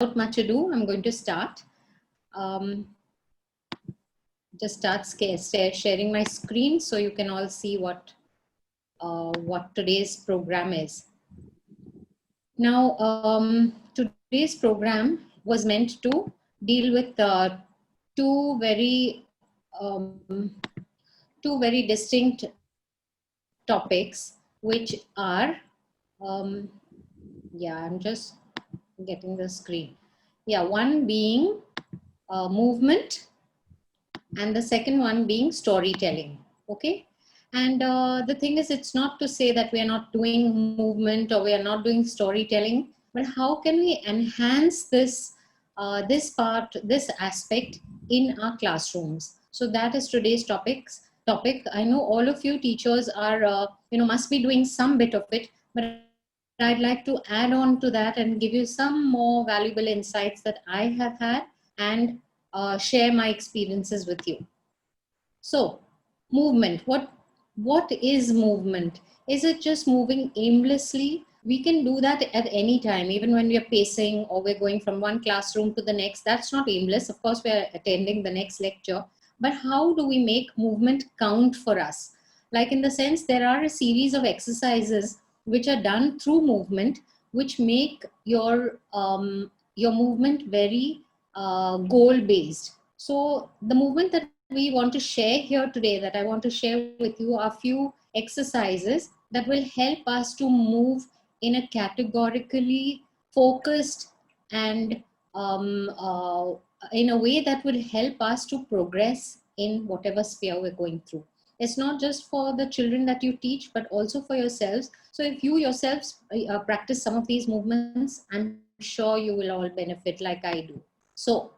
much ado, I'm going to start. Um, just start sharing my screen so you can all see what today's program is. Now, today's program was meant to deal with two very um, two very distinct topics, which are I'm just getting the screen. Yeah, one being movement and the second one being storytelling. Okay. And the thing is, it's not to say that we are not doing movement or we are not doing storytelling, but how can we enhance this aspect in our classrooms? So that is today's topic. I know all of you teachers are must be doing some bit of it, but I'd like to add on to that and give you some more valuable insights that I have had and share my experiences with you. So, movement. What is movement? Is it just moving aimlessly? We can do that at any time, even when we are pacing or we're going from one classroom to the next. That's not aimless. Of course, we're attending the next lecture. But how do we make movement count for us? Like, in the sense, there are a series of exercises which are done through movement, which make your movement very goal based. So the movement that we want to share here today, that I want to share with you, are few exercises that will help us to move in a categorically focused and in a way that will help us to progress in whatever sphere we're going through. It's not just for the children that you teach, but also for yourselves. So if you yourselves practice some of these movements, I'm sure you will all benefit like I do. So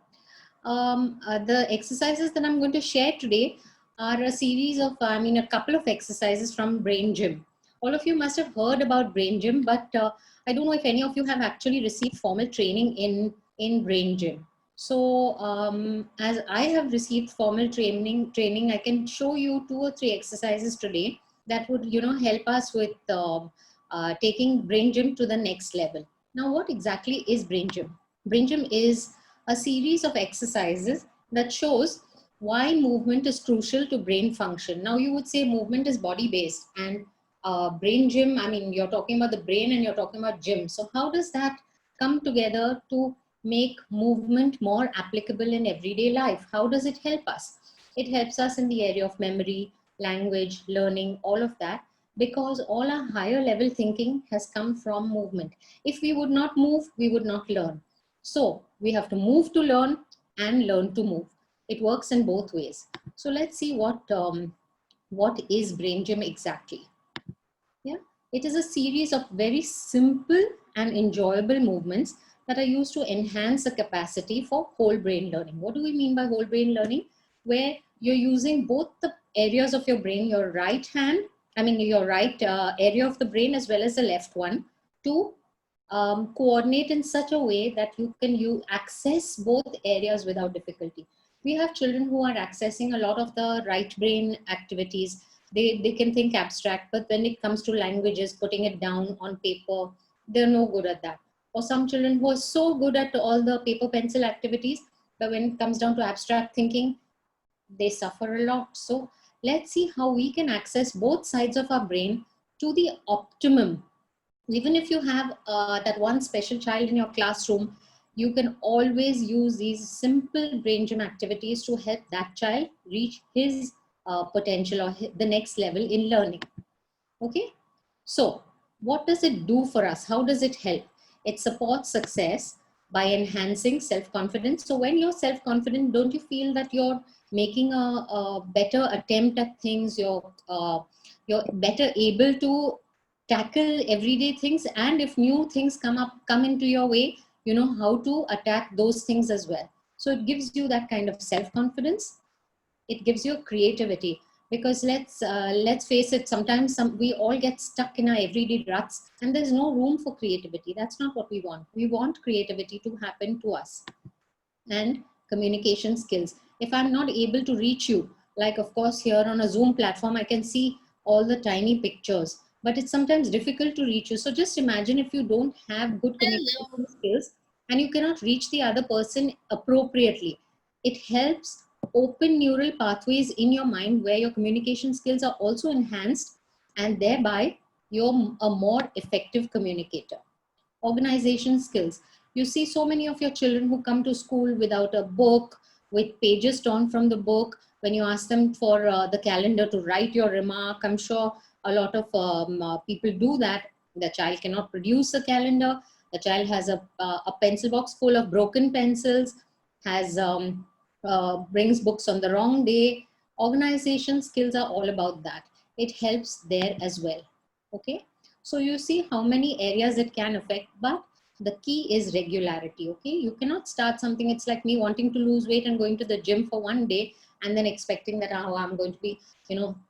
the exercises that I'm going to share today are a series of, a couple of exercises from Brain Gym. All of you must have heard about Brain Gym, but I don't know if any of you have actually received formal training in Brain Gym. So as I have received formal training, I can show you 2 or 3 exercises today that would, help us with taking Brain Gym to the next level. Now, what exactly is Brain Gym? Brain Gym is a series of exercises that shows why movement is crucial to brain function. Now, you would say movement is body based, and Brain Gym, I mean, you're talking about the brain and you're talking about gym. So how does that come together to make movement more applicable in everyday life? How does it help us? It helps us in the area of memory, language, learning, all of that, because all our higher level thinking has come from movement. If we would not move, we would not learn. So we have to move to learn and learn to move. It works in both ways. So let's see what is Brain Gym exactly. Yeah, it is a series of very simple and enjoyable movements that are used to enhance the capacity for whole brain learning. What do we mean by whole brain learning? Where you're using both the areas of your brain, your right hand, your right area of the brain as well as the left one, to coordinate in such a way that you access both areas without difficulty. We have children who are accessing a lot of the right brain activities. They can think abstract, but when it comes to languages, putting it down on paper, they're no good at that. Or some children who are so good at all the paper pencil activities, but when it comes down to abstract thinking, they suffer a lot. So let's see how we can access both sides of our brain to the optimum. Even if you have that one special child in your classroom, you can always use these simple brain gym activities to help that child reach his potential or the next level in learning. Okay, so what does it do for us? How does it help? It supports success by enhancing self-confidence. So when you're self-confident, don't you feel that you're making a better attempt at things? You're better able to tackle everyday things, and if new things come into your way, you know how to attack those things as well. So it gives you that kind of self-confidence. It gives you creativity, because let's face it, sometimes we all get stuck in our everyday ruts and there's no room for creativity. That's not what we want. We want creativity to happen to us. And communication skills. If I'm not able to reach you, like of course here on a Zoom platform, I can see all the tiny pictures, but it's sometimes difficult to reach you. So just imagine if you don't have good communication skills and you cannot reach the other person appropriately. It helps open neural pathways in your mind where your communication skills are also enhanced, and thereby you're a more effective communicator. Organization skills. You see so many of your children who come to school without a book, with pages torn from the book. When you ask them for the calendar to write your remark, I'm sure a lot of people do that. The child cannot produce a calendar. The child has a pencil box full of broken pencils, has brings books on the wrong day. Organization skills are all about that. It helps there as well. Okay, so you see how many areas it can affect, but the key is regularity. Okay, you cannot start something. It's like me wanting to lose weight and going to the gym for one day and then expecting that, oh, I'm going to be,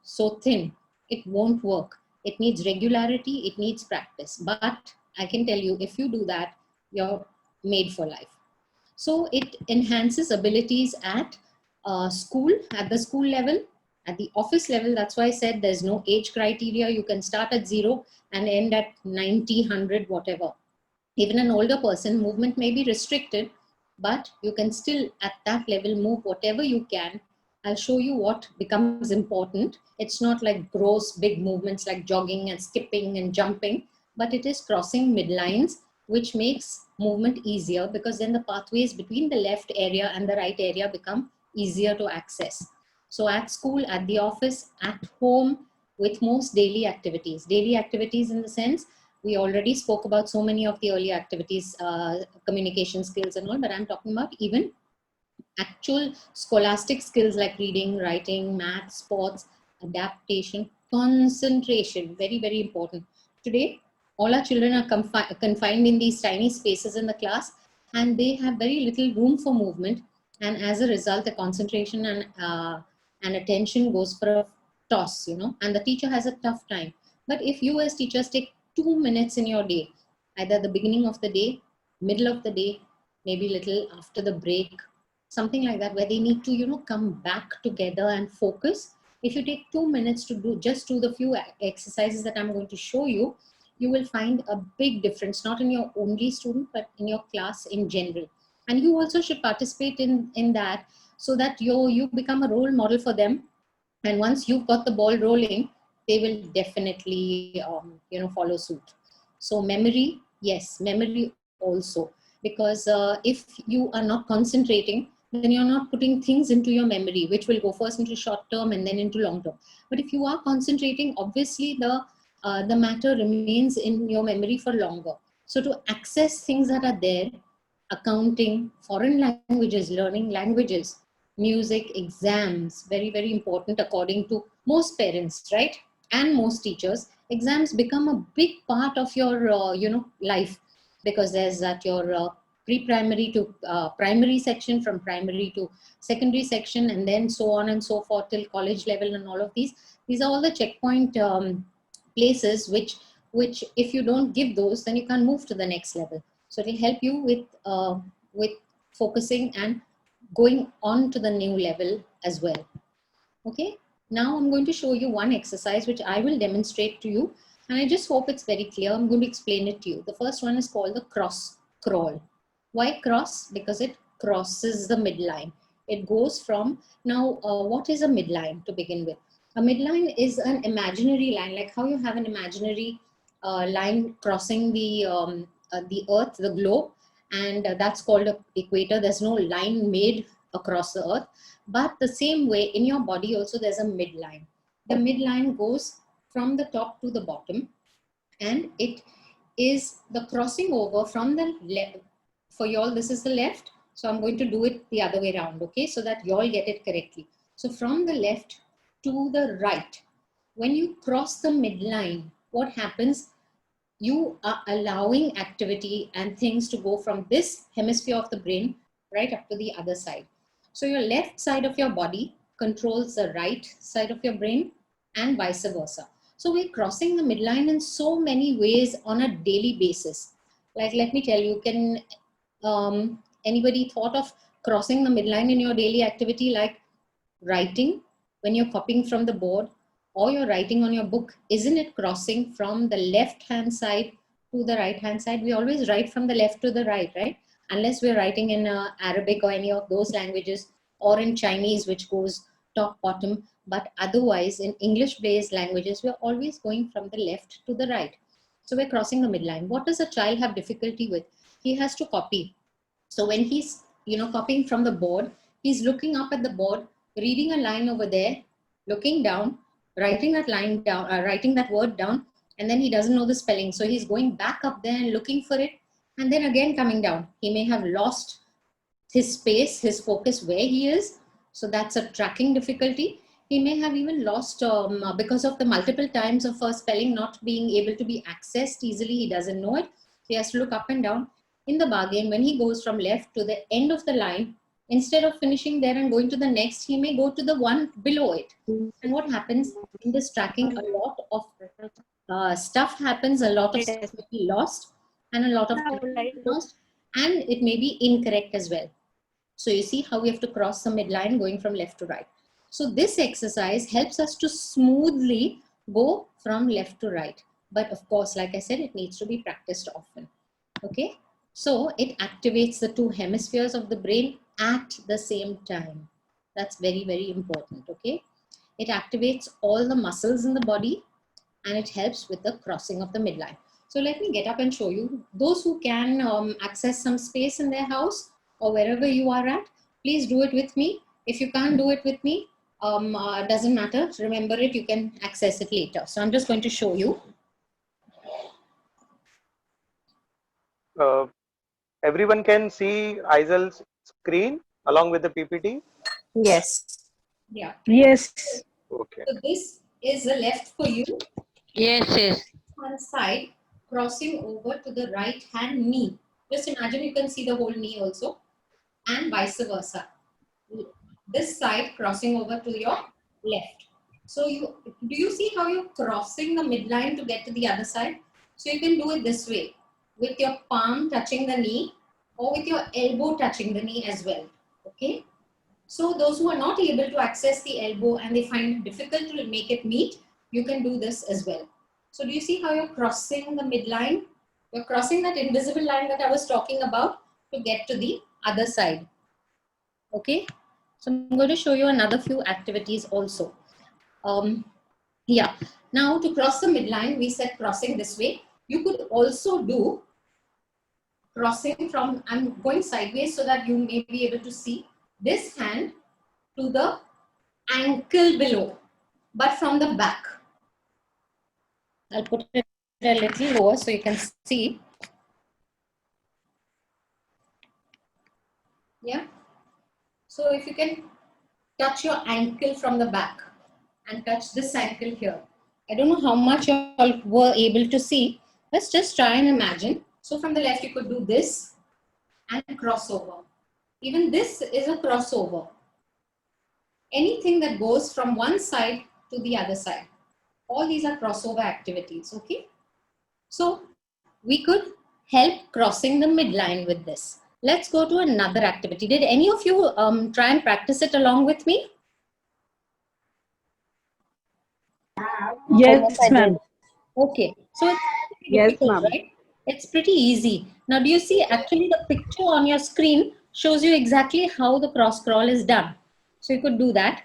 so thin. It won't work. It needs regularity, it needs practice. But I can tell you, if you do that, you're made for life. So it enhances abilities at school, at the school level, at the office level. That's why I said there's no age criteria. You can start at 0 and end at 90, 100, whatever. Even an older person, movement may be restricted, but you can still at that level move whatever you can. I'll show you what becomes important. It's not like gross big movements like jogging and skipping and jumping, but it is crossing midlines, which makes movement easier, because then the pathways between the left area and the right area become easier to access. So at school, at the office, at home, with most daily activities in the sense, we already spoke about so many of the early activities, communication skills and all, but I'm talking about even actual scholastic skills like reading, writing, math, sports, adaptation, concentration, very, very important. Today, all our children are confined in these tiny spaces in the class, and they have very little room for movement. And as a result, the concentration and attention goes for a toss, and the teacher has a tough time. But if you as teachers take 2 minutes in your day, either the beginning of the day, middle of the day, maybe little after the break, something like that, where they need to come back together and focus. If you take 2 minutes to do the few exercises that I'm going to show you, you will find a big difference, not in your only student, but in your class in general. And you also should participate in that, so that you become a role model for them. And once you've got the ball rolling, they will definitely follow suit. So memory, yes, memory also, because if you are not concentrating, then you're not putting things into your memory, which will go first into short term and then into long term. But if you are concentrating, obviously the matter remains in your memory for longer. So to access things that are there, accounting, foreign languages, learning languages, music, exams, very, very important according to most parents, right? And most teachers, exams become a big part of your, life, because there's that your pre-primary to primary section, from primary to secondary section, and then so on and so forth till college level, and all of these are all the checkpoint places which if you don't give those, then you can't move to the next level. So it'll help you with focusing and going on to the new level as well. Okay, now I'm going to show you one exercise which I will demonstrate to you, and I just hope it's very clear. I'm going to explain it to you. The first one is called the cross crawl. Why cross? Because it crosses the midline. It goes from, now what is a midline to begin with? A midline is an imaginary line, like how you have an imaginary line crossing the earth, the globe, and that's called an equator. There's no line made across the earth, but the same way in your body also there's a midline. The midline goes from the top to the bottom, and it is the crossing over from the left. For y'all, this is the left, so I'm going to do it the other way around, okay, so that y'all get it correctly. So from the left to the right, when you cross the midline, what happens? You are allowing activity and things to go from this hemisphere of the brain right up to the other side. So your left side of your body controls the right side of your brain, and vice versa. So we're crossing the midline in so many ways on a daily basis. Like, let me tell you, can anybody thought of crossing the midline in your daily activity, like writing? When you're copying from the board or you're writing on your book, isn't it crossing from the left hand side to the right hand side? We always write from the left to the right, right? unless we're writing in Arabic or any of those languages, or in Chinese, which goes top, bottom. But otherwise, in English-based languages, we're always going from the left to the right. So we're crossing the midline. What does a child have difficulty with? He has to copy. So when he's, copying from the board, he's looking up at the board, reading a line over there, looking down, writing that line down, writing that word down, and then he doesn't know the spelling. So he's going back up there and looking for it, and then again coming down. He may have lost his space, his focus where he is. So that's a tracking difficulty. He may have even lost because of the multiple times of spelling not being able to be accessed easily. He doesn't know it. He has to look up and down. In the bargain, when he goes from left to the end of the line, instead of finishing there and going to the next, he may go to the one below it. And what happens in this tracking, a lot of stuff happens, a lot of stuff will be lost, and a lot of lost, and it may be incorrect as well. So you see how we have to cross the midline going from left to right. So this exercise helps us to smoothly go from left to right. But of course, like I said, it needs to be practiced often. Okay. So it activates the two hemispheres of the brain at the same time. That's very, very important. Okay. It activates all the muscles in the body, and it helps with the crossing of the midline. So let me get up and show you. Those who can access some space in their house or wherever you are at, please do it with me. If you can't do it with me, doesn't matter. Remember it, you can access it later. So I'm just going to show you. Everyone can see Aizel's screen along with the PPT? Yes. Yeah. Yes. Okay. So this is the left for you. Yes. One side crossing over to the right hand knee. Just imagine you can see the whole knee also, and vice versa. This side crossing over to your left. So do you see how you're crossing the midline to get to the other side? So you can do it this way, with your palm touching the knee or with your elbow touching the knee as well. Okay. So those who are not able to access the elbow and they find it difficult to make it meet, you can do this as well. So do you see how you're crossing the midline? You're crossing that invisible line that I was talking about to get to the other side. Okay. So I'm going to show you another few activities also. Yeah. Now to cross the midline, we said crossing this way. You could also do crossing from, I'm going sideways so that you may be able to see this hand to the ankle below, but from the back. I'll put it a little lower so you can see. Yeah. So if you can touch your ankle from the back and touch this ankle here. I don't know how much you all were able to see. Let's just try and imagine. So from the left, you could do this and crossover. Even this is a crossover. Anything that goes from one side to the other side. All these are crossover activities, okay? So we could help crossing the midline with this. Let's go to another activity. Did any of you try and practice it along with me? Yes, ma'am. Okay, so it's Yes, difficult, ma'am. right? It's pretty easy. Now, do you see actually the picture on your screen shows you exactly how the cross crawl is done. So you could do that.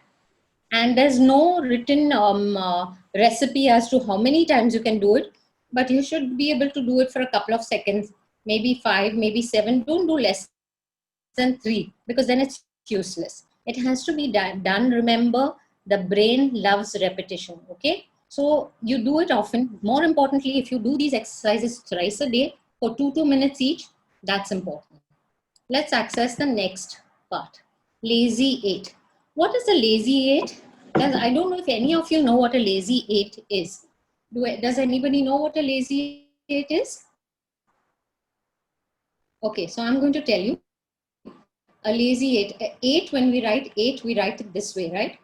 And there's no written recipe as to how many times you can do it, but you should be able to do it for a couple of seconds, maybe 5, maybe 7. Don't do less than 3 because then it's useless. It has to be done. Remember, the brain loves repetition. Okay. So you do it often. More importantly, if you do these exercises thrice a day for 2 minutes each, that's important. Let's access the next part. Lazy 8. What is a lazy 8? I don't know if any of you know what a lazy 8 is. Does anybody know what a lazy 8 is? Okay, so I'm going to tell you. A lazy 8. 8, when we write 8, we write it this way, right?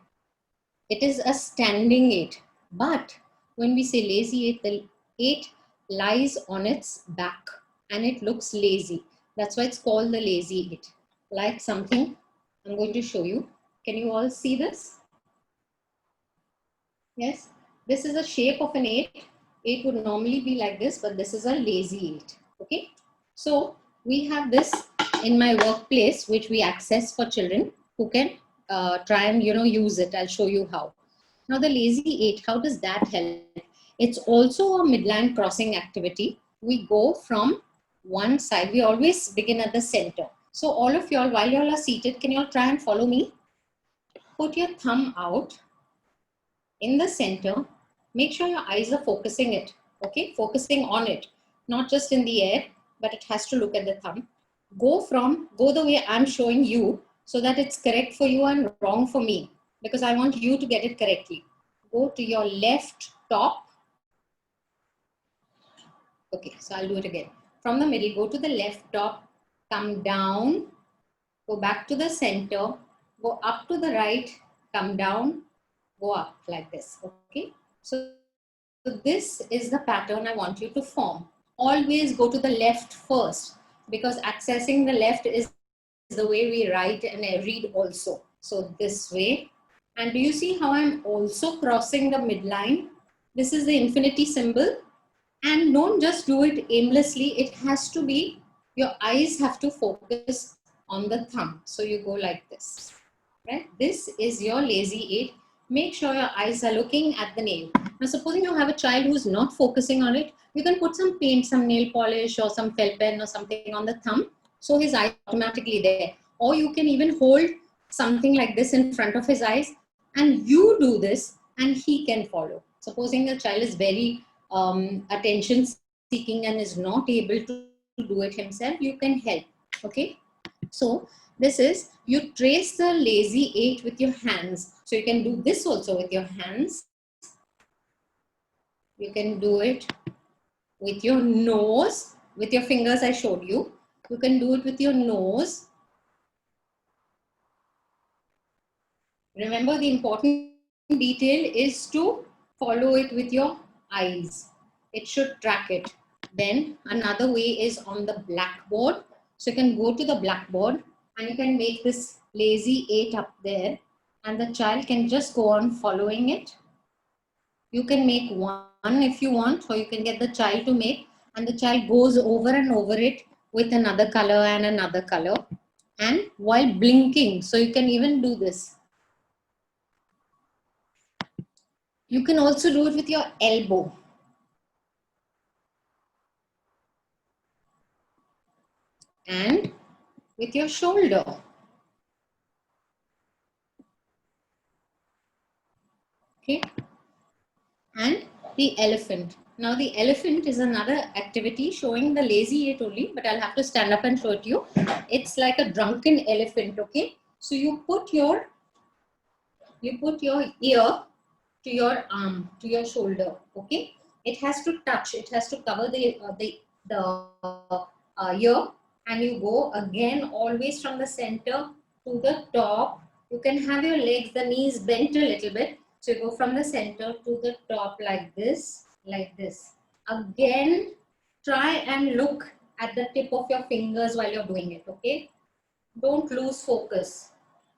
It is a standing 8. But when we say lazy 8, the 8 lies on its back and it looks lazy. That's why it's called the lazy 8. Like something I'm going to show you. Can you all see this? Yes, this is a shape of an 8. 8 would normally be like this, but this is a lazy 8. Okay, so we have this in my workplace, which we access for children who can try and use it. I'll show you how. Now the lazy 8, how does that help? It's also a midline crossing activity. We go from one side. We always begin at the center. So all of y'all, while y'all are seated, can y'all try and follow me? Put your thumb out in the center. Make sure your eyes are focusing it. Okay, focusing on it, not just in the air, but it has to look at the thumb. Go the way I'm showing you, so that it's correct for you and wrong for me, because I want you to get it correctly. Go to your left top. Okay, so I'll do it again. From the middle, go to the left top, come down, go back to the center, go up to the right, come down, go up like this. Okay, so this is the pattern I want you to form. Always go to the left first, because accessing the left is the way we write and read also. So this way. And do you see how I'm also crossing the midline? This is the infinity symbol. And don't just do it aimlessly. It has to be, your eyes have to focus on the thumb. So you go like this, right? This is your lazy 8. Make sure your eyes are looking at the nail. Now, supposing you have a child who's not focusing on it, you can put some paint, some nail polish or some felt pen or something on the thumb. So his eye automatically there. Or you can even hold something like this in front of his eyes and you do this and he can follow. Supposing a child is very attention seeking and is not able to do it himself, you can help. Okay. So this is, you trace the lazy 8 with your hands. So you can do this also with your hands. You can do it with your nose, with your fingers I showed you. You can do it with your nose. Remember, the important detail is to follow it with your eyes. It should track it. Then another way is on the blackboard. So you can go to the blackboard and you can make this lazy 8 up there and the child can just go on following it. You can make one if you want, or you can get the child to make, and the child goes over and over it with another color and another color, and while blinking. So you can even do this. You can also do it with your elbow. And with your shoulder. Okay. And the elephant. Now the elephant is another activity showing the lazy 8 only, but I'll have to stand up and show it to you. It's like a drunken elephant. Okay. So you put your ear to your arm, to your shoulder. Okay. It has to touch. It has to cover the ear. And you go again always from the center to the top. You can have your legs, the knees bent a little bit. So you go from the center to the top like this, like this. Again, try and look at the tip of your fingers while you're doing it, okay? Don't lose focus.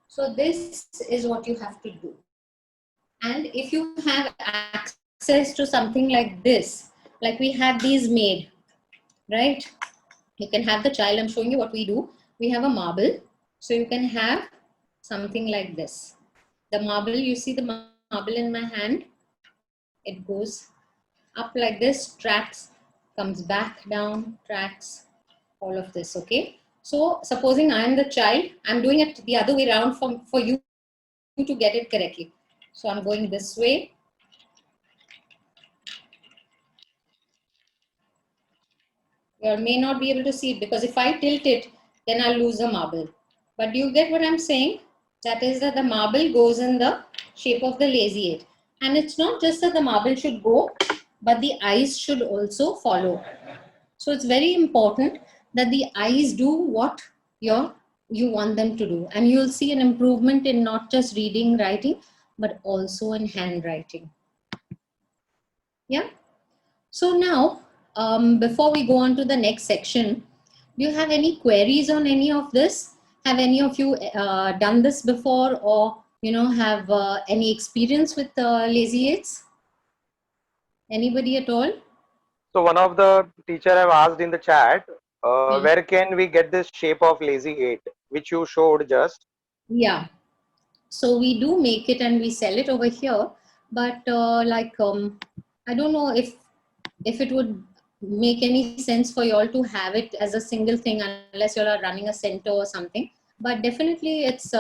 So this is what you have to do. And if you have access to something like this, like we have these made, right? You can have the child, I'm showing you what we do. We have a marble. So you can have something like this. The marble, you see the marble in my hand. It goes up like this, tracks, comes back down, tracks, all of this, okay? So supposing I am the child, I'm doing it the other way around for you to get it correctly. So I'm going this way. You may not be able to see it because if I tilt it, then I'll lose the marble. But do you get what I'm saying? That is that the marble goes in the shape of the lazy 8. And it's not just that the marble should go, but the eyes should also follow. So it's very important that the eyes do what you want them to do. And you'll see an improvement in not just reading, writing, but also in handwriting. Yeah. So now, before we go on to the next section, do you have any queries on any of this? Have any of you done this before, or have any experience with lazy 8s? Anybody at all? So one of the teacher have asked in the chat, where can we get this shape of lazy 8, which you showed just? Yeah. So we do make it and we sell it over here, but I don't know if it would make any sense for you all to have it as a single thing unless you all are running a center or something. But definitely it's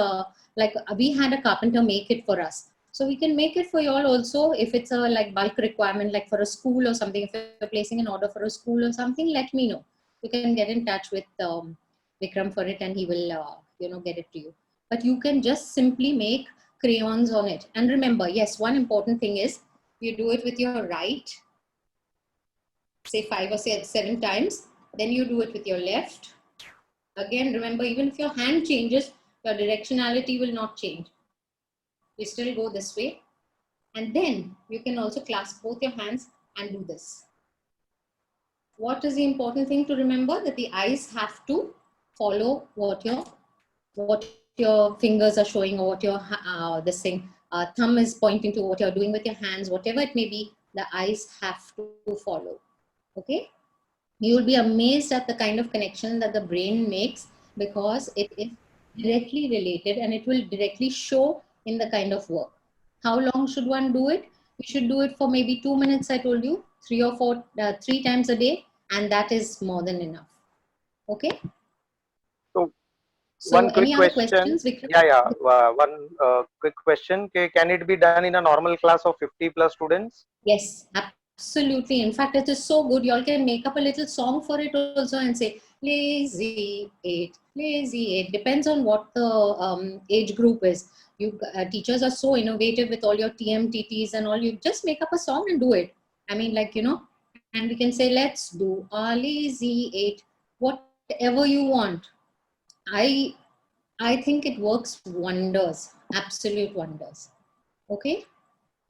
like we had a carpenter make it for us. So we can make it for you all also if it's a like bulk requirement, like for a school or something. If you're placing an order for a school or something, let me know. You can get in touch with Vikram for it and he will, get it to you. But you can just simply make crayons on it. And remember, yes, one important thing is you do it with your right, say 5 or 7 times, then you do it with your left. Again, remember, even if your hand changes, your directionality will not change. You still go this way. And then you can also clasp both your hands and do this. What is the important thing to remember? That the eyes have to follow what your fingers are showing or what your thumb is pointing to, what you're doing with your hands, whatever it may be, the eyes have to follow. Okay? You will be amazed at the kind of connection that the brain makes because it is directly related and it will directly show in the kind of work. How long should one do it? You should do it for maybe 2 minutes, I told you, 3 times a day, and that is more than enough. Okay? So So one quick any other question. questions, Vikram? Yeah. One quick question. Can it be done in a normal class of 50 plus students? Yes, absolutely. In fact, it is so good. Y'all can make up a little song for it also and say, lazy eight, lazy eight. Depends on what the age group is. You teachers are so innovative with all your TMTTs and all. You just make up a song and do it. I mean, and we can say, let's do a lazy eight, whatever you want. I I think it works wonders, absolute wonders. Okay.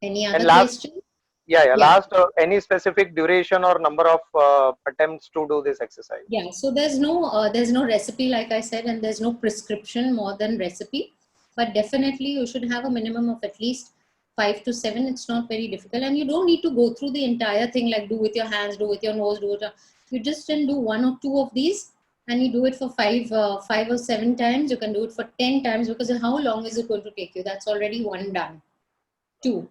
Any And other last, questions? yeah. Yeah. Last, any specific duration or number of attempts to do this exercise? Yeah, so there's no recipe like I said, and there's no prescription more than recipe. But definitely, you should have a minimum of at least 5 to 7. It's not very difficult, and you don't need to go through the entire thing like do with your hands, do with your nose, do it. You just can do 1 or 2 of these, and you do it for 5 or 7 times. You can do it for 10 times because how long is it going to take you? That's already one done. 2,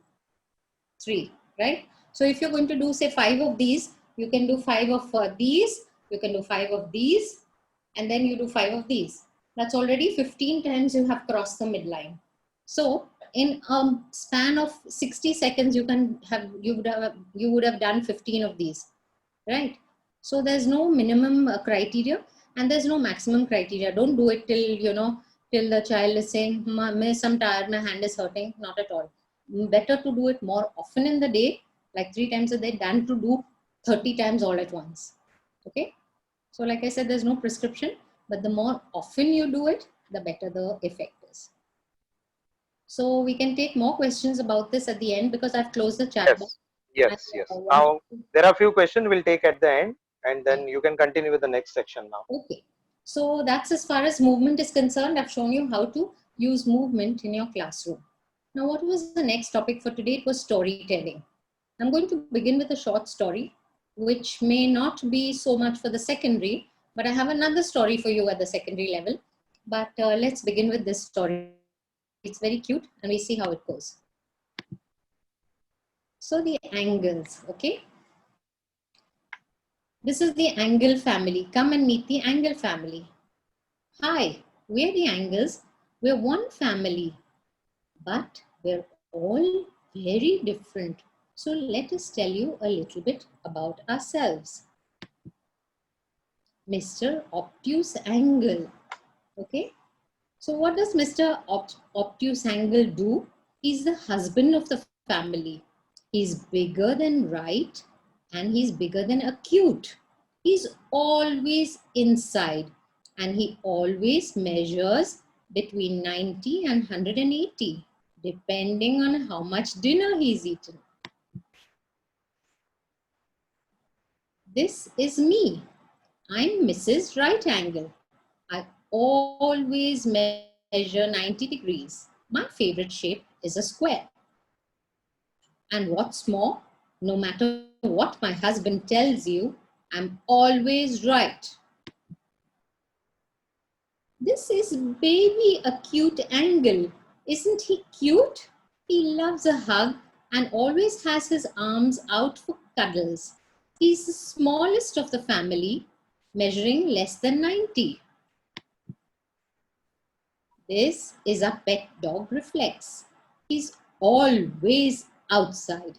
3, right? So if you're going to do say 5 of these, you can do 5 of these, you can do 5 of these, and then you do 5 of these. That's already 15 times you have crossed the midline. So in a span of 60 seconds, you would have done 15 of these, right? So there's no minimum criteria and there's no maximum criteria. Don't do it till the child is saying, Miss, I'm tired, my hand is hurting. Not at all. Better to do it more often in the day, like 3 times a day, than to do 30 times all at once. Okay. So like I said, there's no prescription, but the more often you do it, the better the effect is. So we can take more questions about this at the end because I've closed the chat box. Yes. Now, there are a few questions we'll take at the end, and then you can continue with the next section now. Okay. So that's as far as movement is concerned. I've shown you how to use movement in your classroom. Now, what was the next topic for today? It was storytelling. I'm going to begin with a short story, which may not be so much for the secondary, but I have another story for you at the secondary level. But let's begin with this story. It's very cute and we see how it goes. So the Angles, okay? This is the Angle family. Come and meet the Angle family. Hi, we're the Angles. We're one family, but we're all very different. So let us tell you a little bit about ourselves. Mr. Obtuse Angle. Okay. So what does Mr. Obtuse Angle do? He's the husband of the family. He's bigger than right and he's bigger than acute. He's always inside and he always measures between 90 and 180 depending on how much dinner he's eaten. This is me. I'm Mrs. Right Angle. I always measure 90 degrees. My favorite shape is a square. And what's more, no matter what my husband tells you, I'm always right. This is baby acute angle. Isn't he cute? He loves a hug and always has his arms out for cuddles. He's the smallest of the family, measuring less than 90. This is a pet dog Reflex. He's always outside.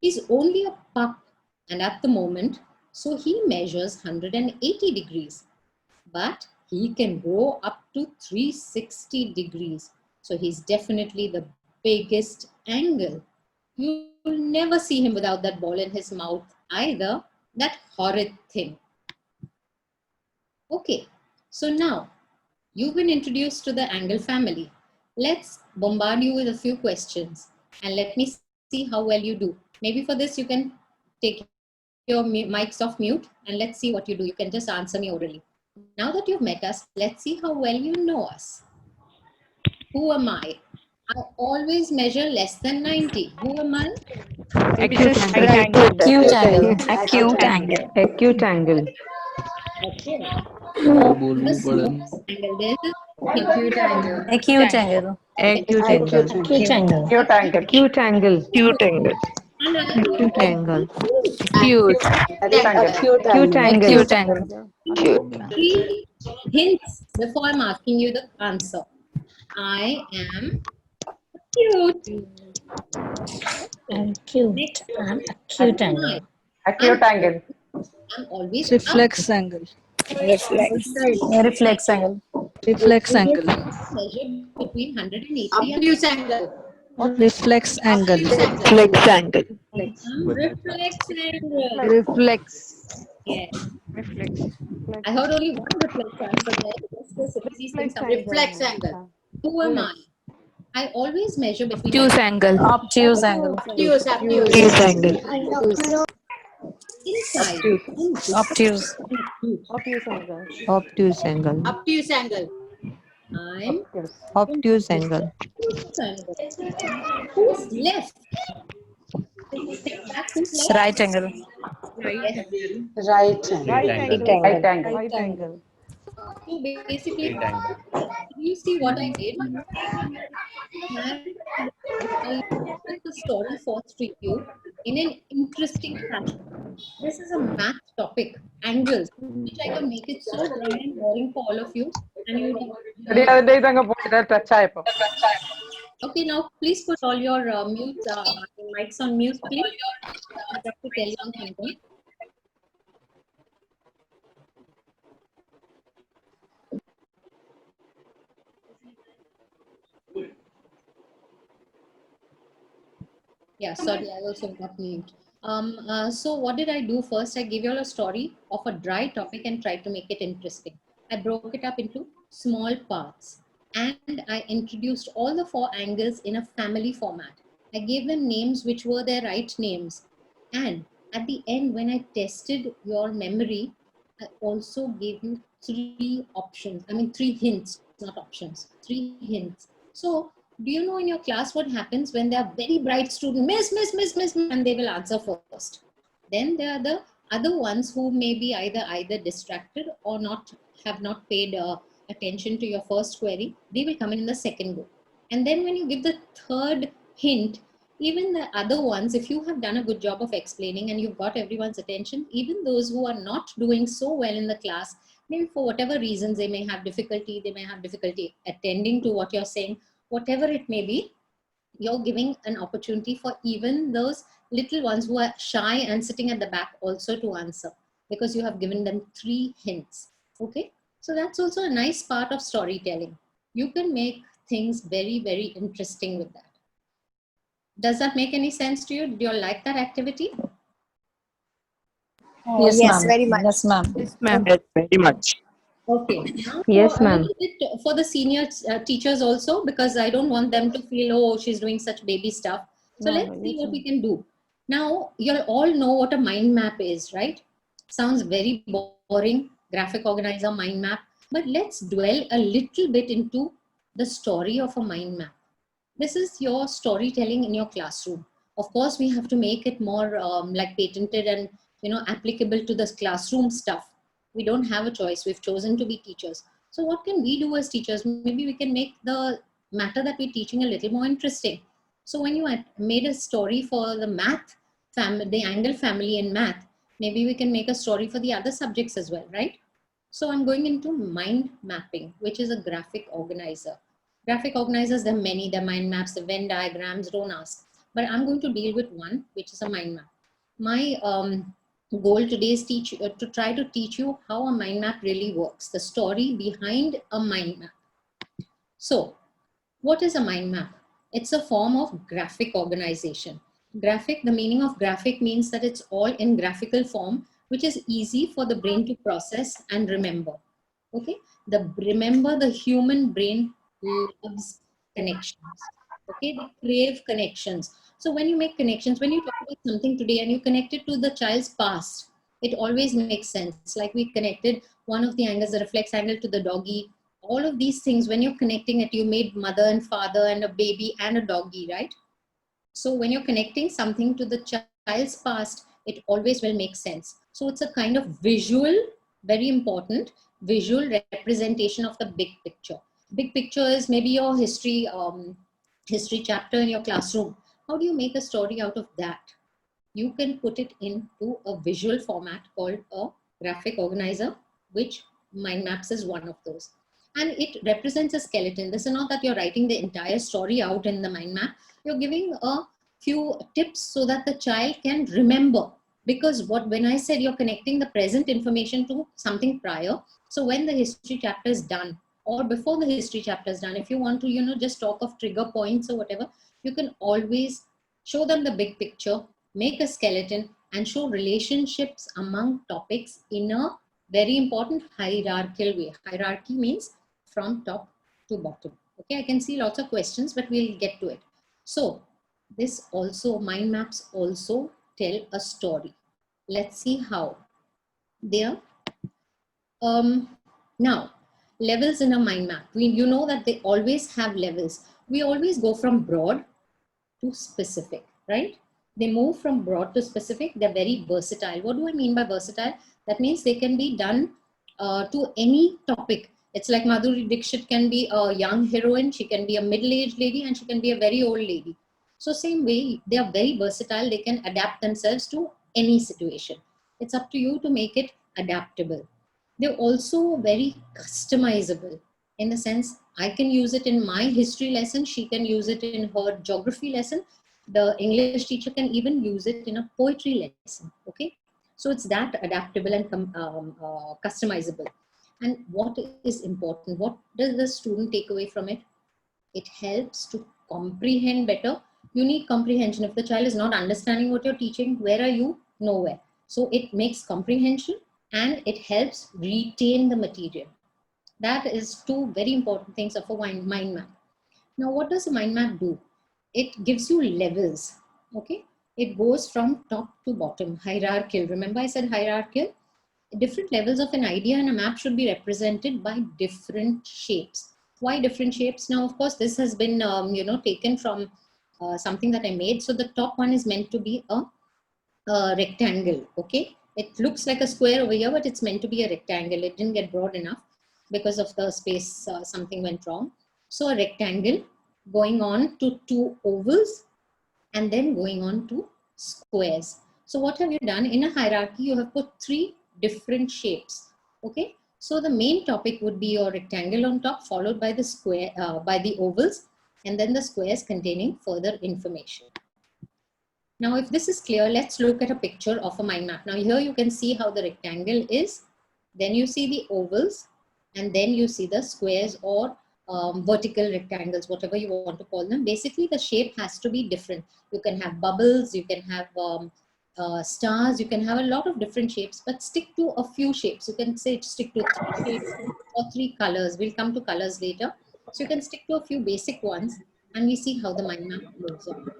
He's only a pup and at the moment, so he measures 180 degrees. But he can grow up to 360 degrees. So he's definitely the biggest angle. You'll never see him without that ball in his mouth either, that horrid thing. Okay, so now you've been introduced to the angle family. Let's bombard you with a few questions and let me see how well you do. Maybe for this you can take your mics off mute and let's see what you do. You can just answer me orally. Now that you've met us, let's see how well you know us. Who am I? I always measure less than 90. Who am I? Acute angle. Acute angle. Acute angle. Okay. बोलूं The पड़न smallest angle. There's a Acute angle. Acute angle. Acute angle. Acute angle. Acute angle. Acute angle. Acute angle. Acute angle. Acute. Acute angle. Acute angle. three hints before I'm asking you the answer. I am cute. I'm cute. I'm acute angle. Acute angle. I'm always reflex angle Reflex angle. reflex angle measured between 180 and angle. reflex angle Reflex angle. reflex angle. Reflex. Yes. Reflex. I heard only one reflex answer there. Just these things are Reflex angle. Who am I? I always measure between Obtuse angle. Obtuse angle. Obtuse, Obtuse angle. inside. Obtuse. Obtuse angle. Obtuse angle. I'm Obtuse angle. who's left? Step back, who's left? Right angle. Yes. Right angle. Right angle. Right angle. So basically, you see what I did? I put the story forth to you in an interesting fashion. This is a math topic, angles, which I can make it so dry and boring for all of you. And you okay, now please put all your mics on mute, please. I have to tell you something. Yeah, sorry, I also got mute. So what did I do first? I gave you all a story of a dry topic and tried to make it interesting. I broke it up into small parts and I introduced all the 4 angles in a family format. I gave them names which were their right names. And at the end, when I tested your memory, I also gave you 3 options. I mean, 3 hints, not options, 3 hints. So do you know in your class what happens when they are very bright student, miss, and they will answer first. Then there are the other ones who may be either distracted or have not paid attention to your first query. They will come in the second go. And then when you give the third hint, even the other ones, if you have done a good job of explaining and you've got everyone's attention, even those who are not doing so well in the class, maybe for whatever reasons they may have difficulty attending to what you're saying, whatever it may be, you're giving an opportunity for even those little ones who are shy and sitting at the back also to answer, because you have given them 3 hints. Okay, so that's also a nice part of storytelling. You can make things very, very interesting with that. Does that make any sense to you? Do you like that activity? Yes, ma'am. Very much. Yes, ma'am. Yes, ma'am. Very much. Okay. Now Yes, for a ma'am. little bit for the senior teachers also, because I don't want them to feel, oh, she's doing such baby stuff. So let's see what we can do. Now, you'll all know what a mind map is, right? Sounds very boring, graphic organizer, mind map. But let's dwell a little bit into the story of a mind map. This is your storytelling in your classroom. Of course, we have to make it more like patented and applicable to the classroom stuff. We don't have a choice. We've chosen to be teachers. So what can we do as teachers? Maybe we can make the matter that we're teaching a little more interesting. So when you made a story for the math family, the angle family in math, maybe we can make a story for the other subjects as well, right? So I'm going into mind mapping, which is a graphic organizer. Graphic organizers, there are many, the mind maps, the Venn diagrams, don't ask. But I'm going to deal with one, which is a mind map. My goal today is to try to teach you how a mind map really works, the story behind a mind map. So what is a mind map? It's a form of graphic organization. Graphic, the meaning of graphic means that it's all in graphical form, which is easy for the brain to process and remember. Okay, remember, the human brain loves connections. Okay, they crave connections. So when you make connections, when you talk about something today and you connect it to the child's past, it always makes sense. Like we connected one of the angles, the reflex angle, to the doggy. All of these things, when you're connecting it, you made mother and father and a baby and a doggy, right? So when you're connecting something to the child's past, it always will make sense. So it's a kind of visual, very important visual representation of the big picture. Big picture is maybe your history chapter in your classroom. How do you make a story out of that? You can put it into a visual format called a graphic organizer, which mind maps is one of those. And it represents a skeleton. This is not that you're writing the entire story out in the mind map. You're giving a few tips so that the child can remember. Because when I said you're connecting the present information to something prior, so when the history chapter is done, or before the history chapter is done, if you want to, just talk of trigger points or whatever, you can always show them the big picture, make a skeleton, and show relationships among topics in a very important hierarchical way. Hierarchy means from top to bottom. Okay, I can see lots of questions, but we'll get to it. So this also, mind maps also tell a story. Let's see how. There. Now, levels in a mind map. You know that they always have levels. We always go from broad to specific, right? They move from broad to specific. They're very versatile. What do I mean by versatile? That means they can be done to any topic. It's like Madhuri Dixit can be a young heroine, she can be a middle-aged lady, and she can be a very old lady. So same way, they are very versatile. They can adapt themselves to any situation. It's up to you to make it adaptable. They're also very customizable in the sense I can use it in my history lesson. She can use it in her geography lesson. The English teacher can even use it in a poetry lesson. Okay. So it's that adaptable and customizable. And what is important? What does the student take away from it? It helps to comprehend better. You need comprehension. If the child is not understanding what you're teaching, where are you? Nowhere. So it makes comprehension and it helps retain the material. That is two very important things of a mind map. Now, what does a mind map do? It gives you levels. Okay. It goes from top to bottom, hierarchical. Remember I said hierarchical? Different levels of an idea in a map should be represented by different shapes. Why different shapes? Now, of course, this has been, taken from something that I made. So the top one is meant to be a rectangle. Okay. It looks like a square over here, but it's meant to be a rectangle. It didn't get broad enough because of the space, something went wrong. So a rectangle going on to two ovals and then going on to squares. So what have you done? In a hierarchy, you have put three different shapes. Okay. So the main topic would be your rectangle on top, followed by the square, by the ovals, and then the squares containing further information. Now, if this is clear, let's look at a picture of a mind map. Now here you can see how the rectangle is, then you see the ovals, and then you see the squares or vertical rectangles, whatever you want to call them. Basically, the shape has to be different. You can have bubbles, you can have stars, you can have a lot of different shapes, but stick to a few shapes. You can say stick to 3 shapes or 3 colors. We'll come to colors later. So you can stick to a few basic ones and we see how the mind map moves on.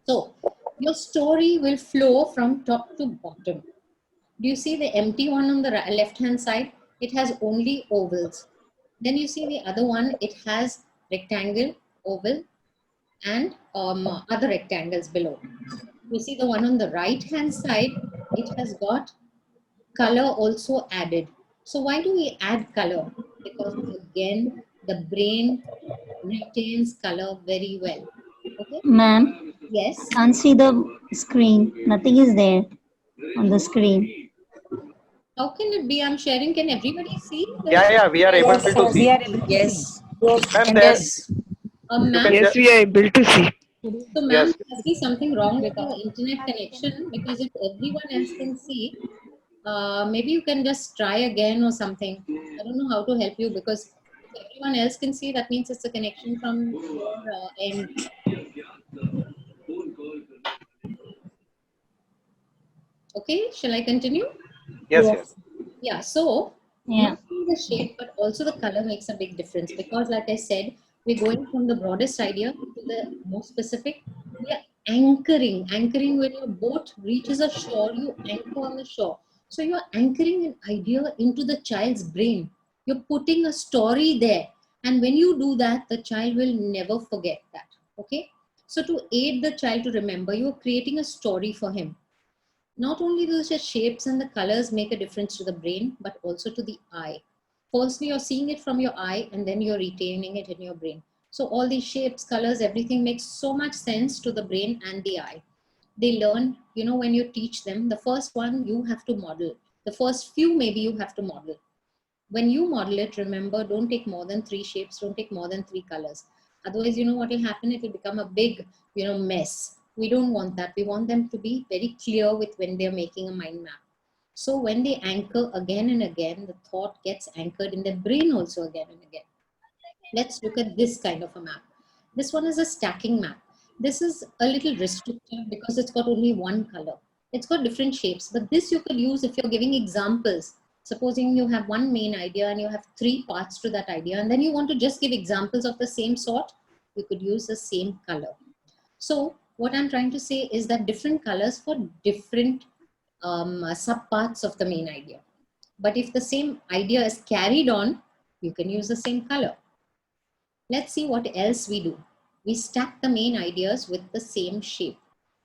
So your story will flow from top to bottom. Do you see the empty one on the left hand side? It has only ovals. Then you see the other one, it has rectangle, oval, and other rectangles below. You see the one on the right hand side, it has got color also added. So why do we add color? Because again, the brain retains color very well. Okay. Ma'am, Yes. can't see the screen. Nothing is there on the screen. How can it be? I'm sharing. Can everybody see? Yeah, we are able to We see. are able to see. Yes. Ma'am, there Yes. you can Ma'am, Yes, we are able to see. so ma'am, yes. there must be something wrong with your internet connection, because if everyone else can see, maybe you can just try again or something. I don't know how to help you, because if everyone else can see, that means it's a connection from your end. Okay, shall I continue? Yes. Yeah, so Yeah. not only the shape but also the color makes a big difference, because, like I said, we're going from the broadest idea to the more specific. We are anchoring. When your boat reaches a shore, you anchor on the shore. So you're anchoring an idea into the child's brain. You're putting a story there. And when you do that, the child will never forget that. Okay? So to aid the child to remember, you're creating a story for him. Not only do the shapes and the colors make a difference to the brain, but also to the eye. Firstly, you're seeing it from your eye, and then you're retaining it in your brain. So all these shapes, colors, everything makes so much sense to the brain and the eye. They learn, when you teach them, the first one you have to model. The first few maybe you have to model. When you model it, remember, don't take more than 3 shapes, don't take more than 3 colors. Otherwise, what will happen? It will become a big, mess. We don't want that. We want them to be very clear with when they're making a mind map. So when they anchor again and again, the thought gets anchored in their brain also again and again. Let's look at this kind of a map. This one is a stacking map. This is a little restrictive because it's got only one color. It's got different shapes, but this you could use if you're giving examples. Supposing you have one main idea and you have 3 parts to that idea, and then you want to just give examples of the same sort, you could use the same color. So what I'm trying to say is that different colors for different subparts of the main idea. But if the same idea is carried on, you can use the same color. Let's see what else we do. We stack the main ideas with the same shape.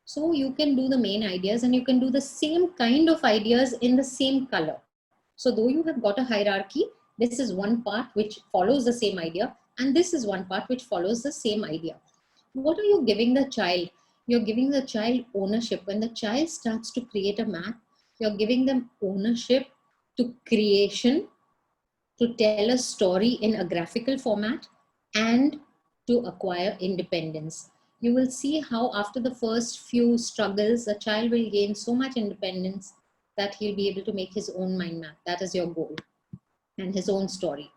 So you can do the main ideas and you can do the same kind of ideas in the same color. So though you have got a hierarchy, this is one part which follows the same idea, and this is one part which follows the same idea. What are you giving the child? You're giving the child ownership. When the child starts to create a map, you're giving them ownership to creation, to tell a story in a graphical format, and to acquire independence. You will see how after the first few struggles, the child will gain so much independence that he'll be able to make his own mind map. That is your goal, and his own story.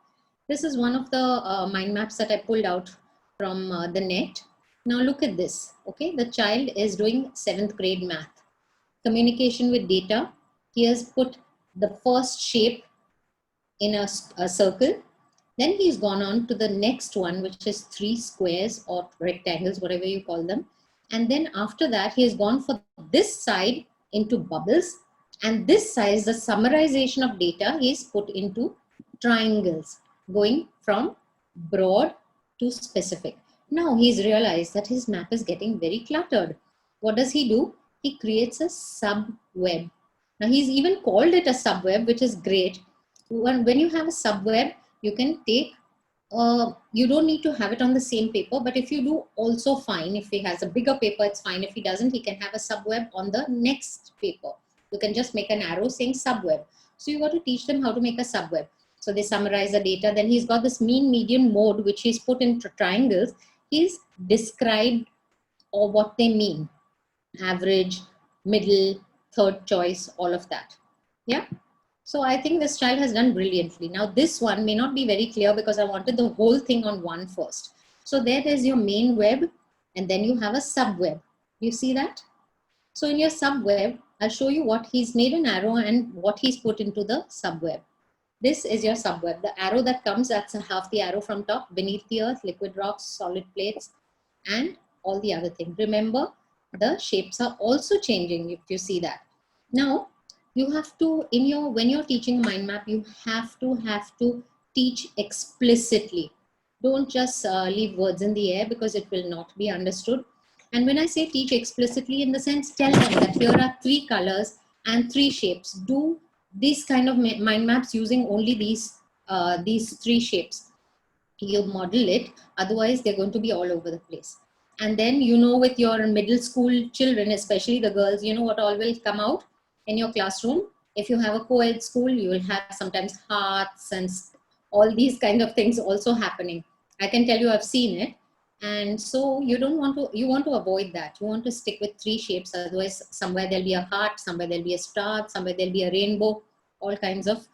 This is one of the mind maps that I pulled out from the net. Now look at this, okay? The child is doing 7th grade math. Communication with data. He has put the first shape in a circle. Then he's gone on to the next one, which is 3 squares or rectangles, whatever you call them. And then after that, he has gone for this side into bubbles. And this side, the summarization of data, he's put into triangles, going from broad to specific. Now he's realized that his map is getting very cluttered. What does he do? He creates a subweb. Now he's even called it a subweb, which is great. When you have a subweb, you can take, you don't need to have it on the same paper, but if you do, also fine. If he has a bigger paper, it's fine. If he doesn't, he can have a subweb on the next paper. You can just make an arrow saying subweb. So you got to teach them how to make a subweb. So they summarize the data. Then he's got this mean median mode, which he's put into triangles. He's described or what they mean. Average, middle, third choice, all of that. Yeah. So I think this child has done brilliantly. Now this one may not be very clear because I wanted the whole thing on one first. So there is your main web, and then you have a subweb. You see that? So in your subweb, I'll show you what he's made an arrow and what he's put into the subweb. This is your subweb. The arrow that comes, that's half the arrow from top, beneath the earth, liquid rocks, solid plates, and all the other things. Remember, the shapes are also changing if you see that. Now, you have to, when you're teaching a mind map, you have to teach explicitly. Don't just leave words in the air because it will not be understood. And when I say teach explicitly, in the sense, tell them that here are 3 colors and 3 shapes. Do these kind of mind maps using only these three shapes. You model it, otherwise they're going to be all over the place. And then, with your middle school children, especially the girls, what all will come out in your classroom. If you have a co-ed school, you will have sometimes hearts and all these kind of things also happening. I can tell you, I've seen it. And so you want to avoid that. You want to stick with three shapes. Otherwise, somewhere there'll be a heart, somewhere there'll be a star, somewhere there'll be a rainbow, all kinds of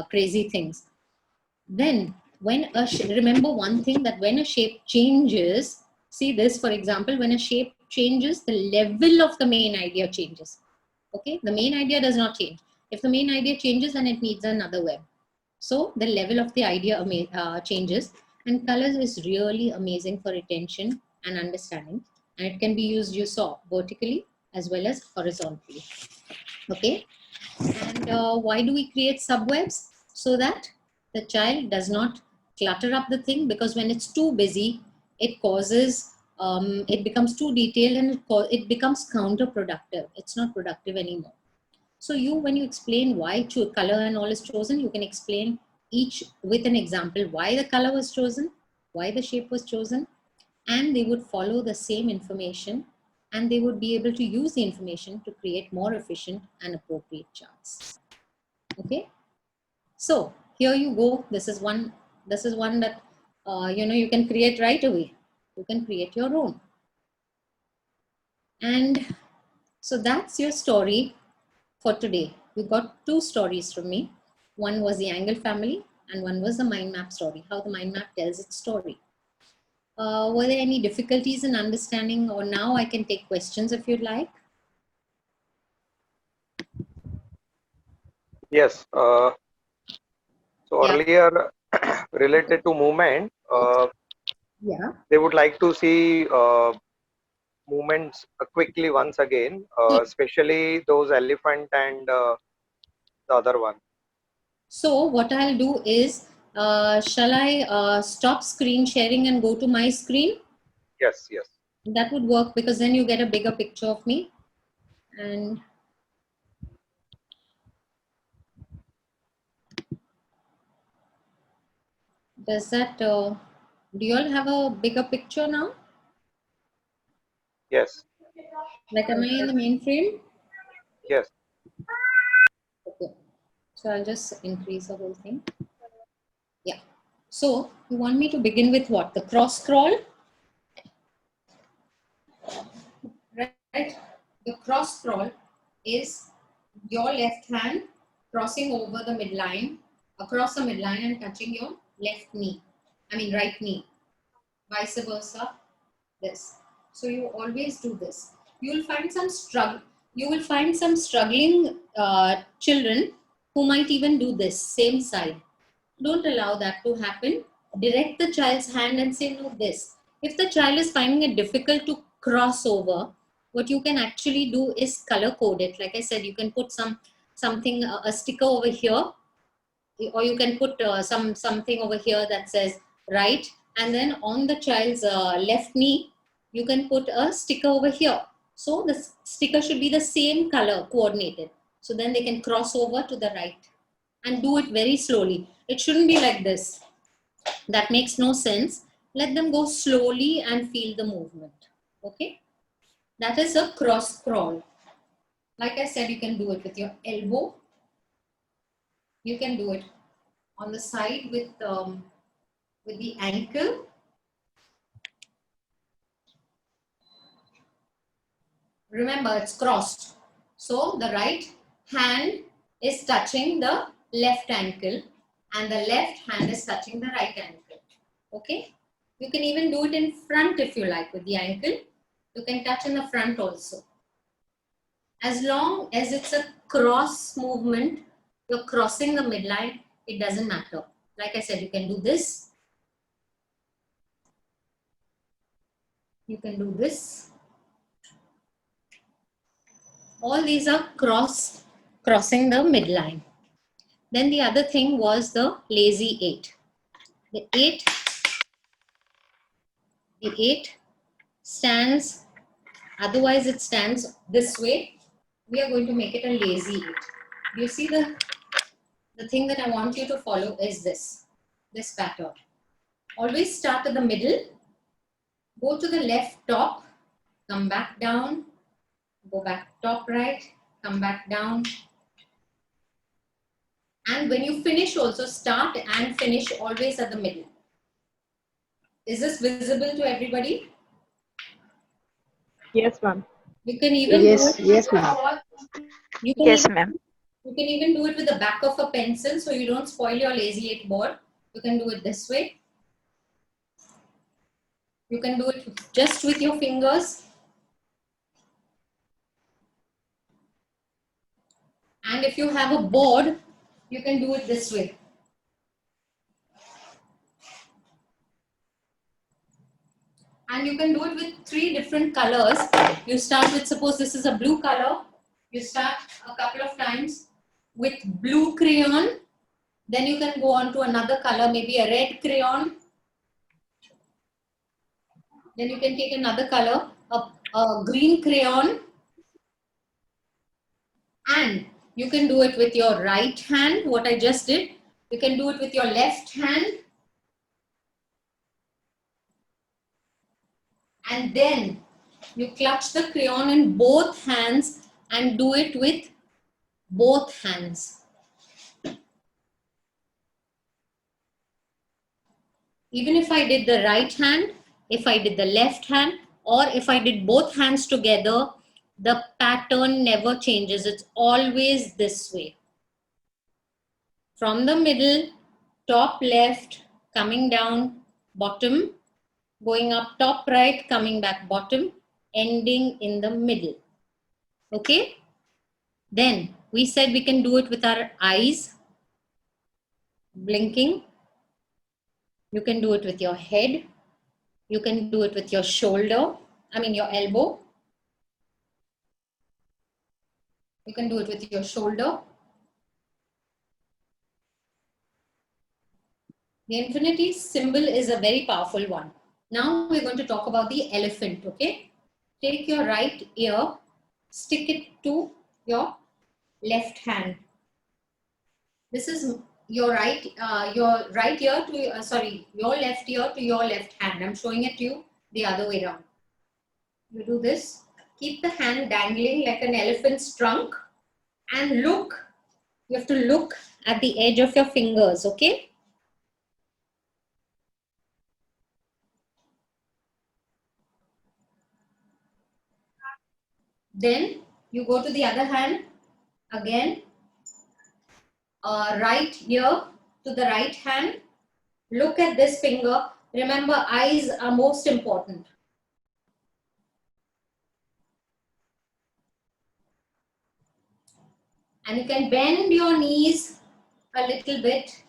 crazy things. Then remember one thing, that when a shape changes, see this, for example, when a shape changes, the level of the main idea changes. Okay, the main idea does not change. If the main idea changes, then it needs another web. So the level of the idea changes, and colors is really amazing for retention and understanding, and it can be used, you saw, vertically as well as horizontally. Okay, and why do we create subwebs? So that the child does not clutter up the thing, because when it's too busy, it causes it becomes too detailed, and it becomes counterproductive. It's not productive anymore. So when you explain why color and all is chosen, you can explain each with an example, why the color was chosen, why the shape was chosen, and they would follow the same information, and they would be able to use the information to create more efficient and appropriate charts. Okay, so here you go. This is one that you can create right away. You can create your own. And so that's your story for today. You got two stories from me. One was the Angle family, and one was the mind map story, how the mind map tells its story. Were there any difficulties in understanding, or now I can take questions if you'd like? Yes. So Yeah. earlier, related to movement, Yeah. they would like to see movements quickly once again, especially those elephant and the other one. So what I'll do is, shall I stop screen sharing and go to my screen? Yes, yes. That would work, because then you get a bigger picture of me. And does that, do you all have a bigger picture now? Yes. Like, am I in the main frame? Yes. Okay. So I'll just increase the whole thing. Yeah. So you want me to begin with what? The cross scroll? Right? The cross scroll is your left hand crossing over the midline, across the midline, and touching your left knee. Right knee. Vice versa, this. So you always do this. You will find some struggling children who might even do this same side. Don't allow that to happen. Direct the child's hand and say, no, this. If the child is finding it difficult to cross over, what you can actually do is color code it. Like I said, you can put something, a sticker over here, or you can put something over here that says right, and then on the child's left knee, you can put a sticker over here. So the sticker should be the same color coordinated. So then they can cross over to the right, and do it very slowly. It shouldn't be like this. That makes no sense. Let them go slowly and feel the movement. Okay. That is a cross scroll. Like I said, you can do it with your elbow. You can do it on the side with the ankle. Remember, it's crossed. So the right hand is touching the left ankle, and the left hand is touching the right ankle. Okay. You can even do it in front if you like with the ankle. You can touch in the front also. As long as it's a cross movement, you're crossing the midline, it doesn't matter. Like I said, you can do this. You can do this. All these are crossing the midline. Then the other thing was the lazy 8. The 8 stands, otherwise it stands this way. We are going to make it a lazy 8. Do you see the the thing that I want you to follow is this pattern. Always start at the middle, go to the left top, come back down, go back top right, come back down. And when you finish also, start and finish always at the middle. Is this visible to everybody? Yes, ma'am. You can even Yes, do it. yes, ma'am. You can Yes, even, ma'am. you can even do it with the back of a pencil so you don't spoil your Lazy 8 board. You can do it this way. You can do it just with your fingers. And if you have a board, you can do it this way. And you can do it with 3 different colors. You start with, suppose this is a blue color. You start a couple of times with blue crayon. Then you can go on to another color, maybe a red crayon. Then you can take another color, a green crayon. And you can do it with your right hand, what I just did. You can do it with your left hand. And then you clutch the crayon in both hands and do it with both hands. Even if I did the right hand, if I did the left hand, or if I did both hands together, the pattern never changes. It's always this way. From the middle, top left, coming down, bottom, going up top right, coming back bottom, ending in the middle. Okay? Then we said we can do it with our eyes, blinking. You can do it with your head. You can do it with your shoulder, your elbow. You can do it with your shoulder. The infinity symbol is a very powerful one. Now we're going to talk about the elephant, okay? Take your right ear, stick it to your left hand. This is your right ear to, your left ear to your left hand. I'm showing it to you the other way around. You do this, keep the hand dangling like an elephant's trunk and look, you have to look at the edge of your fingers, okay? Then you go to the other hand again, right ear to the right hand. Look at this finger. Remember, eyes are most important. And you can bend your knees a little bit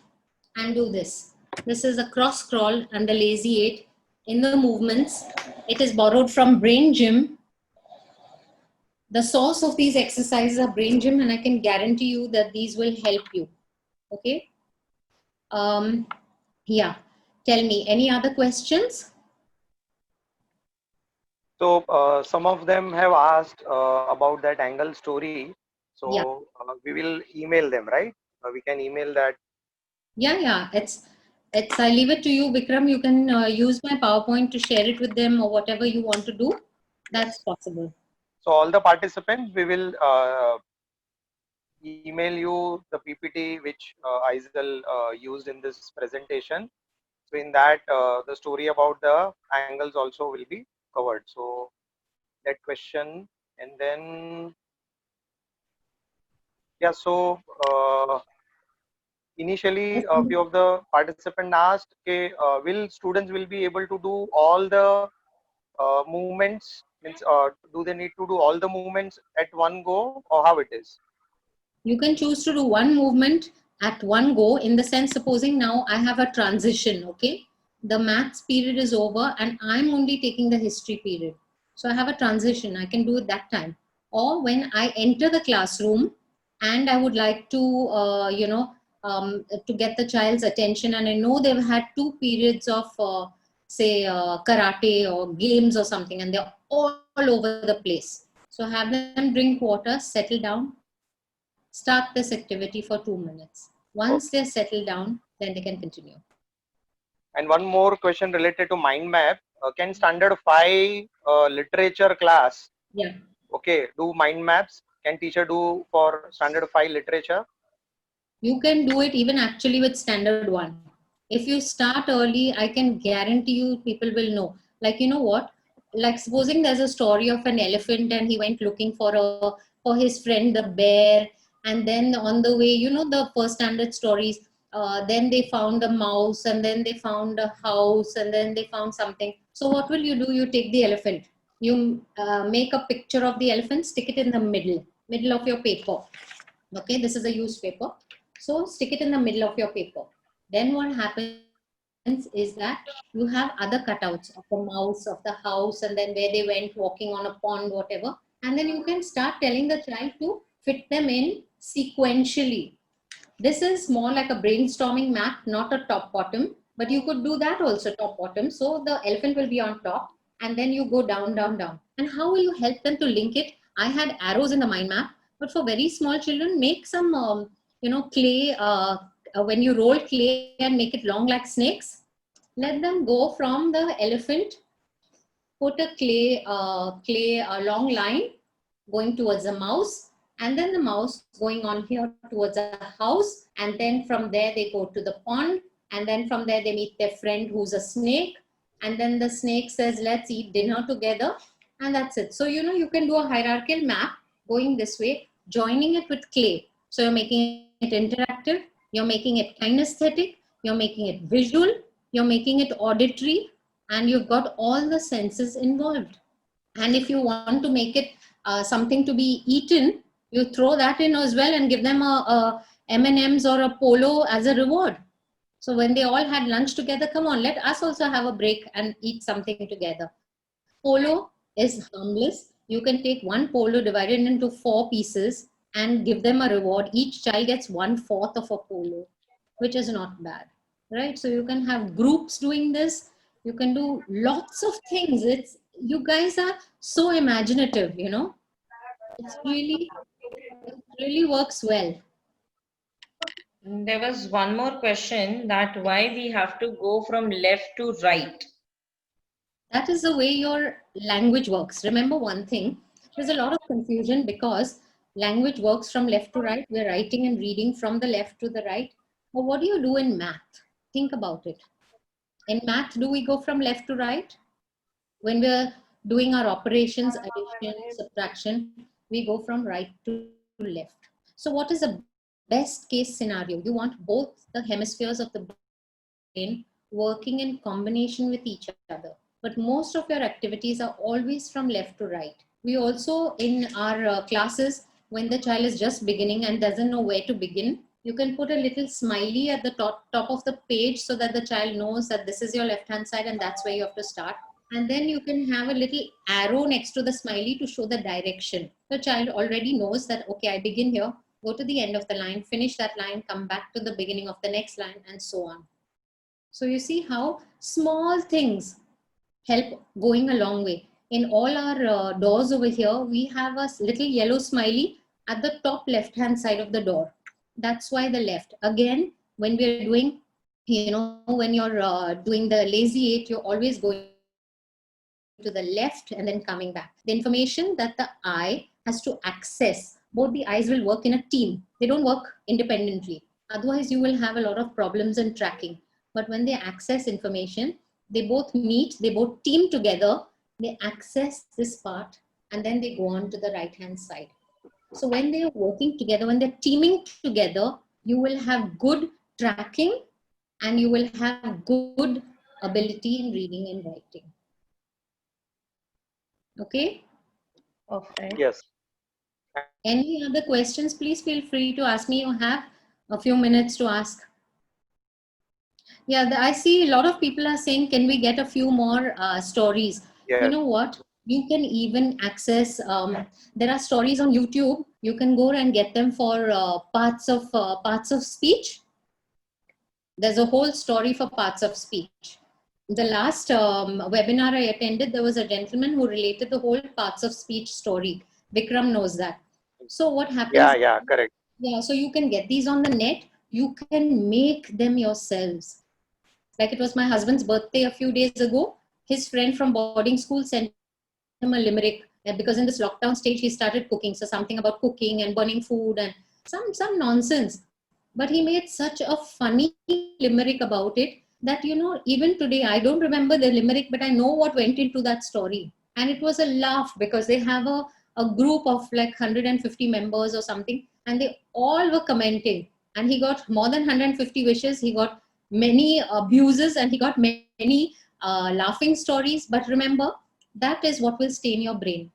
and do this. This is a cross crawl and the Lazy 8 in the movements. It is borrowed from Brain Gym. The source of these exercises are Brain Gym, and I can guarantee you that these will help you. Okay. Yeah. Tell me, any other questions? So some of them have asked about that angle story. So Yeah. We will email them, right? We can email that. Yeah. I leave it to you, Vikram. You can use my PowerPoint to share it with them or whatever you want to do. That's possible. So all the participants, we will email you the PPT which Aizal used in this presentation. So in that, the story about the angles also will be covered. So that question, and then yeah. So initially, a few of the participants asked, okay, will students will be able to do all the movements? Means, do they need to do all the movements at one go, or how it is? You can choose to do one movement at one go, in the sense, supposing now I have a transition, okay? The maths period is over and I'm only taking the history period. So I have a transition, I can do it that time. Or when I enter the classroom and I would like to, to get the child's attention, and I know they've had 2 periods of, karate or games or something, and they're all over the place. So have them drink water, settle down, start this activity for 2 minutes. Once they're settled down, then they can continue. And one more question related to mind map. Can standard 5 literature class, Yeah. okay, do mind maps? Can teacher do for standard 5 literature? You can do it even actually with standard 1. If you start early, I can guarantee you people will know. Like, you know what? Like, supposing there's a story of an elephant and he went looking for his friend the bear, and then on the way, you know, the first standard stories, then they found a mouse, and then they found a house, and then they found something. So what will you do? You take the elephant, you make a picture of the elephant, stick it in the middle of your paper. Okay, this is a used paper. So stick it in the middle of your paper. Then what happens is that you have other cutouts of the mouse, of the house, and then where they went walking on a pond, whatever. And then you can start telling the child to fit them in sequentially. This is more like a brainstorming map, not a top bottom, but you could do that also, top bottom. So the elephant will be on top, and then you go down, down, down. And how will you help them to link it? I had arrows in the mind map, but for very small children, make some, clay. When you roll clay and make it long like snakes, let them go from the elephant, put a long line going towards a mouse, and then the mouse going on here towards a house, and then from there they go to the pond, and then from there they meet their friend who's a snake, and then the snake says, let's eat dinner together, and that's it. So, you know, you can do a hierarchical map going this way, joining it with clay. So you're making it interactive, you're making it kinesthetic, you're making it visual, you're making it auditory, and you've got all the senses involved. And if you want to make it something to be eaten, you throw that in as well and give them a M&Ms or a polo as a reward. So when they all had lunch together, come on, let us also have a break and eat something together. Polo is harmless. You can take one polo, divide it into 4 pieces and give them a reward. Each child gets 1/4 of a polo, which is not bad, right? So you can have groups doing this. You can do lots of things. You guys are so imaginative, you know. It really works well. There was one more question, that why we have to go from left to right. That is the way your language works. Remember one thing, there's a lot of confusion because language works from left to right. We're writing and reading from the left to the right. But what do you do in math? Think about it. In math, do we go from left to right? When we're doing our operations, addition, subtraction, we go from right to left. So what is the best case scenario? You want both the hemispheres of the brain working in combination with each other. But most of your activities are always from left to right. We also, in our classes, when the child is just beginning and doesn't know where to begin, you can put a little smiley at the top of the page so that the child knows that this is your left-hand side and that's where you have to start. And then you can have a little arrow next to the smiley to show the direction. The child already knows that, okay, I begin here, go to the end of the line, finish that line, come back to the beginning of the next line, and so on. So you see how small things help going a long way. In all our doors over here, we have a little yellow smiley at the top left-hand side of the door. That's why the left. Again, when we're doing, when you're doing the lazy 8, you're always going to the left and then coming back. The information that the eye has to access, both the eyes will work in a team. They don't work independently. Otherwise, you will have a lot of problems in tracking. But when they access information, they both meet, they both team together, they access this part, and then they go on to the right-hand side. So when they are working together, when they're teaming together, you will have good tracking and you will have good ability in reading and writing. Okay? Okay. Yes. Any other questions? Please feel free to ask me. You have a few minutes to ask. Yeah, I see a lot of people are saying, can we get a few more stories? Yes. You know what? You can even access, there are stories on YouTube. You can go and get them for parts of speech. There's a whole story for parts of speech. The last webinar I attended, there was a gentleman who related the whole parts of speech story. Vikram knows that. So what happens? Yeah, correct. Yeah, so you can get these on the net. you can make them yourselves. Like it was my husband's birthday a few days ago. His friend from boarding school sent him a limerick because in this lockdown stage he started cooking. So something about cooking and burning food and some nonsense. But he made such a funny limerick about it that, you know, even today I don't remember the limerick, but I know what went into that story. And it was a laugh because they have a group of like 150 members or something, and they all were commenting. And he got more than 150 wishes. He got many abuses and he got many laughing stories. But remember, that is what will stay in your brain.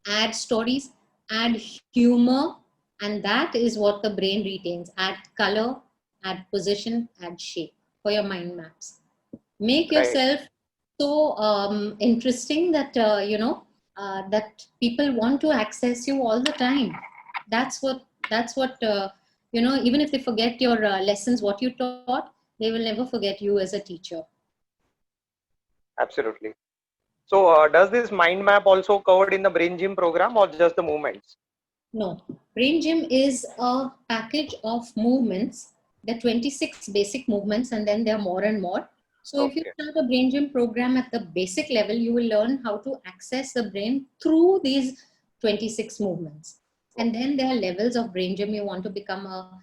Add stories, add humor, and that is what the brain retains. Add color, add position, add shape for your mind maps. Make Right. yourself so interesting that that people want to access you all the time. That's what even if they forget your lessons, what you taught, they will never forget you as a teacher. Absolutely. So does this mind map also covered in the brain gym program or just the movements? No, Brain Gym is a package of movements. There are 26 basic movements, and then there are more and more. So if you Okay. start a Brain Gym program at the basic level, you will learn how to access the brain through these 26 movements. And then there are levels of Brain Gym. You want to become a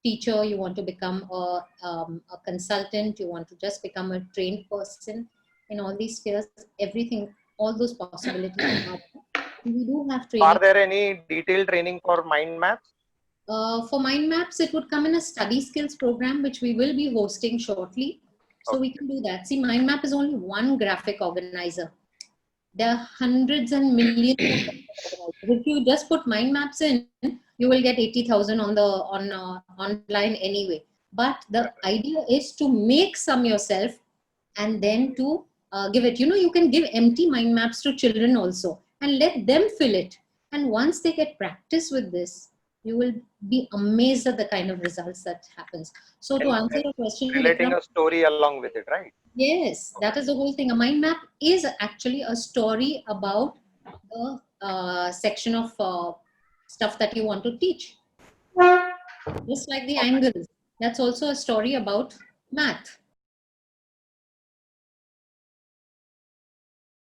teacher, you want to become a consultant, you want to just become a trained person in all these spheres, everything, all those possibilities are there. We do have training. Are there any detailed training for mind maps? For mind maps, it would come in a study skills program, which we will be hosting shortly. So we can do that. See, mind map is only one graphic organizer. There are hundreds and millions of graphic organizers. If you just put mind maps in, you will get 80,000 online anyway. But the idea is to make some yourself and then to give it. You can give empty mind maps to children also and let them fill it. And once they get practice with this, you will be amazed at the kind of results that happens. So to answer your question, Relating Vikram, a story along with it, right? yes, that is the whole thing. A mind map is actually a story about the section of stuff that you want to teach. Just like the angles, that's also a story about math.